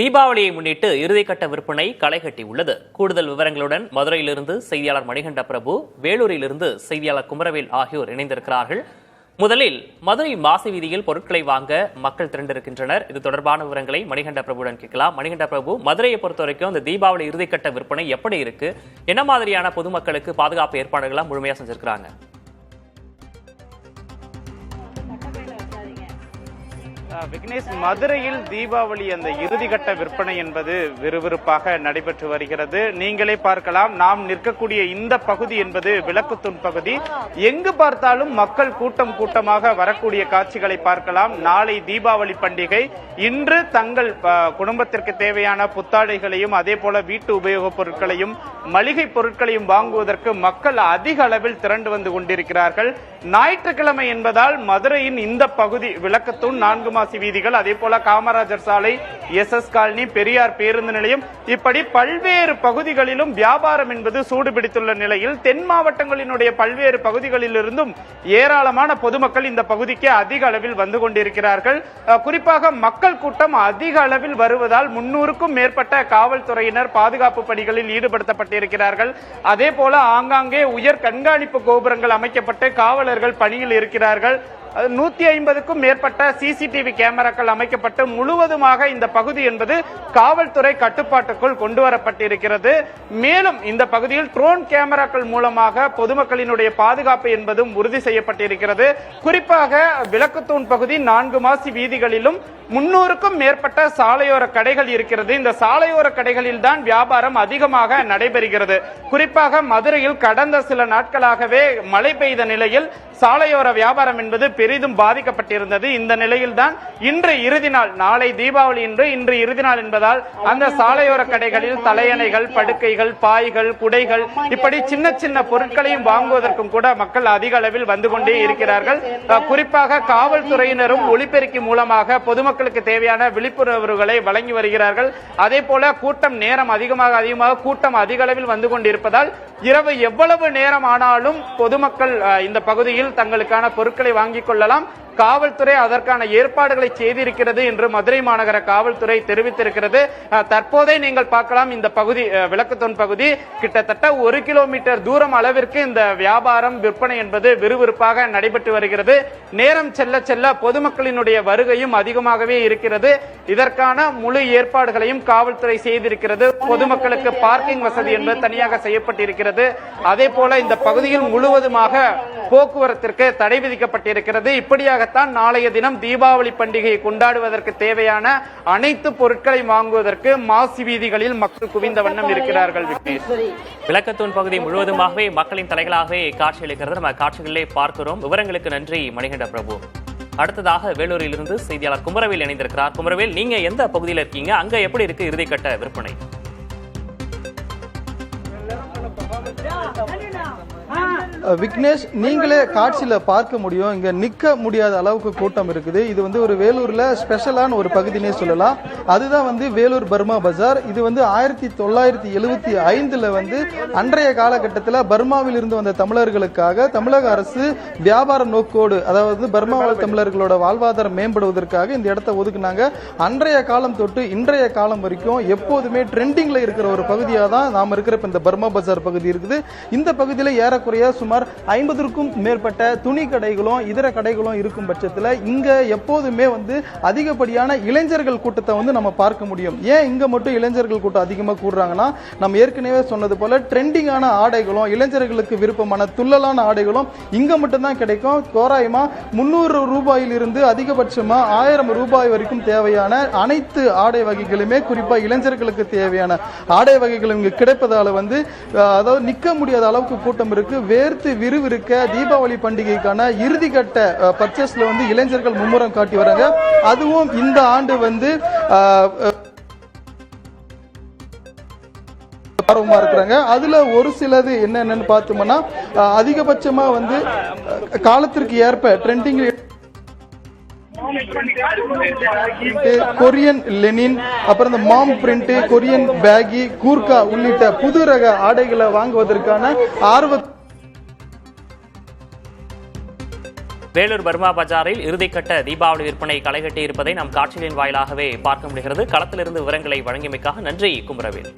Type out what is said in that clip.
தீபாவளியை முன்னிட்டு இறுதிக்கட்ட விற்பனை களை கட்டியுள்ளது. கூடுதல் விவரங்களுடன் மதுரையிலிருந்து செய்தியாளர் மணிகண்ட பிரபு, வேலூரிலிருந்து செய்தியாளர் குமரவேல் ஆகியோர் இணைந்திருக்கிறார்கள். முதலில் மதுரை மாசி வீதியில் பொருட்களை வாங்க மக்கள் திரண்டிருக்கின்றனர். இது தொடர்பான விவரங்களை மணிகண்ட பிரபுடன் கேட்கலாம். மணிகண்ட பிரபு, மதுரையை பொறுத்த வரைக்கும் இந்த தீபாவளி இறுதிக்கட்ட விற்பனை எப்படி இருக்கு? என்ன மாதிரியான பொதுமக்களுக்கு பாதுகாப்பு ஏற்பாடுகள்லாம் முழுமையா செஞ்சிருக்கிறாங்க? விக்னேஷ், மதுரையில் தீபாவளி அந்த இறுதிக்கட்ட விற்பனை என்பது விறுவிறுப்பாக நடைபெற்று வருகிறது. நீங்களே பார்க்கலாம், நாம் நிற்கக்கூடிய இந்த பகுதி என்பது விளக்குத்தூண் பகுதி. எங்கு பார்த்தாலும் மக்கள் கூட்டம் கூட்டமாக வரக்கூடிய காட்சிகளை பார்க்கலாம். நாளை தீபாவளி பண்டிகை. இன்று தங்கள் குடும்பத்திற்கு தேவையான புத்தாடைகளையும் அதே போல வீட்டு உபயோகப் பொருட்களையும் மளிகை பொருட்களையும் வாங்குவதற்கு மக்கள் அதிக அளவில் திரண்டு வந்து கொண்டிருக்கிறார்கள். ஞாயிற்றுக்கிழமை என்பதால் மதுரையின் இந்த பகுதி விளக்குத்தூண், 4 மாசி வீதிகள், அதே போல காமராஜர் சாலை, SS காலனி, பெரியார் பேருந்து நிலையம், இப்படி பல்வேறு பகுதிகளிலும் வியாபாரம் என்பது சூடுபிடித்துள்ள நிலையில் தென் மாவட்டங்களினுடைய பல்வேறு பகுதிகளிலிருந்தும் ஏராளமான பொதுமக்கள் இந்த பகுதிக்கு அதிக அளவில் வந்து கொண்டிருக்கிறார்கள். குறிப்பாக மக்கள் கூட்டம் அதிக அளவில் வருவதால் 300க்கும் மேற்பட்ட காவல்துறையினர் பாதுகாப்பு பணிகளில் ஈடுபடுத்தப்பட்டிருக்கிறார்கள். அதே போல ஆங்காங்கே உயர் கண்காணிப்பு கோபுரங்கள் அமைக்கப்பட்டு காவலர்கள் பணியில் இருக்கிறார்கள். 150க்கும் மேற்பட்ட சிசிடிவி கேமராக்கள் அமைக்கப்பட்டு முழுவதுமாக இந்த பகுதி என்பது காவல்துறை கட்டுப்பாட்டுக்குள் கொண்டு வரப்பட்டிருக்கிறது. மேலும் இந்த பகுதியில் ட்ரோன் கேமராக்கள் மூலமாக பொதுமக்களினுடைய பாதுகாப்பு என்பதும் உறுதி செய்யப்பட்டிருக்கிறது. குறிப்பாக விளக்குத்தூண் பகுதி 4 மாசி வீதிகளிலும் 300க்கும் மேற்பட்ட சாலையோர கடைகள் இருக்கிறது. இந்த சாலையோர கடைகளில் தான் வியாபாரம் அதிகமாக நடைபெறுகிறது. குறிப்பாக மதுரையில் கடந்த சில நாட்களாகவே மழை பெய்த நிலையில் சாலையோர வியாபாரம் என்பது பெரிதும் பாதிக்கப்பட்டிருந்தது. இந்த நிலையில் தான் இன்று இறுதி நாள், நாளை தீபாவளி இன்று இறுதி நாள் என்பதால் அந்த சாலையோர கடைகளில் தலையணைகள், படுக்கைகள், பாய்கள், குடைகள், இப்படி சின்ன சின்ன பொருட்களையும் வாங்குவதற்கும் கூட மக்கள் அதிக அளவில் வந்து கொண்டே இருக்கிறார்கள். குறிப்பாக காவல்துறையினரும் ஒலிபெருக்கி மூலமாக பொதுமக்களுக்கு தேவையான விழிப்புணர்வுகளை வழங்கி வருகிறார்கள். அதே போல கூட்டம் நேரம் அதிகமாக கூட்டம் அதிக அளவில் வந்து கொண்டிருப்பதால் இரவு எவ்வளவு நேரம் ஆனாலும் பொதுமக்கள் இந்த பகுதியில் தங்களுக்கான பொருட்களை வாங்கிக் கொள்ளலாம். காவல்துறை அதற்கான ஏற்பாடுகளை செய்திருக்கிறது என்று மதுரை மாநகர காவல்துறை தெரிவித்திருக்கிறது. தற்போதே நீங்கள் பார்க்கலாம், இந்த பகுதி விளக்குத்தூண் பகுதி கிட்டத்தட்ட 1 கிலோமீட்டர் தூரம் அளவிற்கு இந்த வியாபாரம் விற்பனை என்பது விறுவிறுப்பாக நடைபெற்று வருகிறது. நேரம் செல்ல செல்ல பொதுமக்களினுடைய வருகையும் அதிகமாகவே இருக்கிறது. இதற்கான முழு ஏற்பாடுகளையும் காவல்துறை செய்திருக்கிறது. பொதுமக்களுக்கு பார்க்கிங் வசதி என்பது தனியாக செய்யப்பட்டிருக்கிறது. அதே போல இந்த பகுதியில் முழுவதுமாக போக்குவரத்திற்கு தடை விதிக்கப்பட்டிருக்கிறது. இப்படியாகத்தான் நாளைய தினம் தீபாவளி பண்டிகையை கொண்டாடுவதற்கு தேவையான அனைத்து பொருட்களை வாங்குவதற்கு மாசி வீதிகளில் மக்கள் குவிந்த வண்ணம் இருக்கிறார்கள். விளக்குத்தூண் பகுதி முழுவதுமாகவே மக்களின் தலைகளாகவே காட்சியளிக்கிறது. நம்ம காட்சிகளிலே பார்க்கிறோம். விவரங்களுக்கு நன்றி மணிகண்ட பிரபு. அடுத்ததாக வேலூரிலிருந்து செய்தியாளர் குமரவேல் இணைந்திருக்கிறார். குமரவேல், நீங்க எந்த பகுதியில் இருக்கீங்க? அங்க எப்படி இருக்கு இறுதிக்கட்ட விற்பனை? விக்னேஷ், நீங்களே காட்சியில பார்க்க முடியும், இங்க நிக்க முடியாத அளவுக்கு கூட்டம் இருக்குது. இது ஒரு வேலூர்ல ஸ்பெஷலான ஒரு பகுதினே சொல்லலாம். அதுதான் வேலூர் பர்மா பஜார். இது 1975 அன்றைய காலகட்டத்தில் பர்மாவில் இருந்து வந்த தமிழர்களுக்காக தமிழக அரசு வியாபார நோக்கோடு, அதாவது பர்மா வாழ் தமிழர்களோட வாழ்வாதாரம் மேம்படுவதற்காக இந்த இடத்தை ஒதுக்குனாங்க. அன்றைய காலம் தொட்டு இன்றைய காலம் வரைக்கும் எப்போதுமே ட்ரெண்டிங்ல இருக்கிற ஒரு பகுதியாக தான் நாம இருக்கிற இந்த பர்மா பஜார் பகுதி இருக்குது. இந்த பகுதியில் ஏறக்குறைய சுமார் 50க்கும் மேற்பட்ட துணி கடைகளும் இதர கடைகளும் இருக்கும் பட்சத்தில் இங்க எப்போதுமே அதிகப்படியான இளைஞர்கள் கூட்டத்தை நம்ம பார்க்க முடியும். ஏன் இங்க மட்டும் இளைஞர்கள் கூட்டம் அதிகமாக கூடுறாங்கன்னா, நம்ம ஏற்கனவே சொன்னது போல ட்ரெண்டிங்கான ஆடைகளும் இளைஞர்களுக்கு விருப்பமான துள்ளலான ஆடைகளும் இங்க மட்டும் தான் கிடைக்கும். தோராயமா 300 ரூபாயிலிருந்து அதிகபட்சமா 1000 ரூபாய் வரைக்கும் தேவையான அனைத்து ஆடை வகைகளுமே, குறிப்பா இளைஞர்களுக்கு தேவையான ஆடை வகைகள் இங்கு கிடைப்பதால அதாவது நிக்க முடியாத அளவுக்கு கூட்டம் இருக்கு. வேர்த்து விறுவிறுக்க தீபாவளி பண்டிகைக்கான இறுதிக்கட்ட பர்ச்சேஸ்ல இளைஞர்கள் மும்முரம் காட்டி வராங்க. அதுவும் இந்த ஆண்டு ஆர்வமா இருக்கிறாங்க. அதுல ஒரு சிலது என்னன்னு பார்த்தோம்னா, அதிகபட்சமா காலத்திற்கு ஏற்ப ட்ரெண்டிங் கொரியன் லெனின், அப்புறம் இந்த மாம் பிரிண்ட், கொரியன் பேகி, கூர்கா உள்ளிட்ட புது ரக ஆடைகளை வாங்குவதற்கான ஆர்வ வேலூர் பர்மா பஜாரில் இறுதிக்கட்ட தீபாவளி விற்பனை களைகட்டி இருப்பதை நாம் காட்சிகளின் வாயிலாகவே பார்க்க முடிகிறது. களத்திலிருந்து விவரங்களை வழங்கியமைக்காக நன்றி குமரவேல்.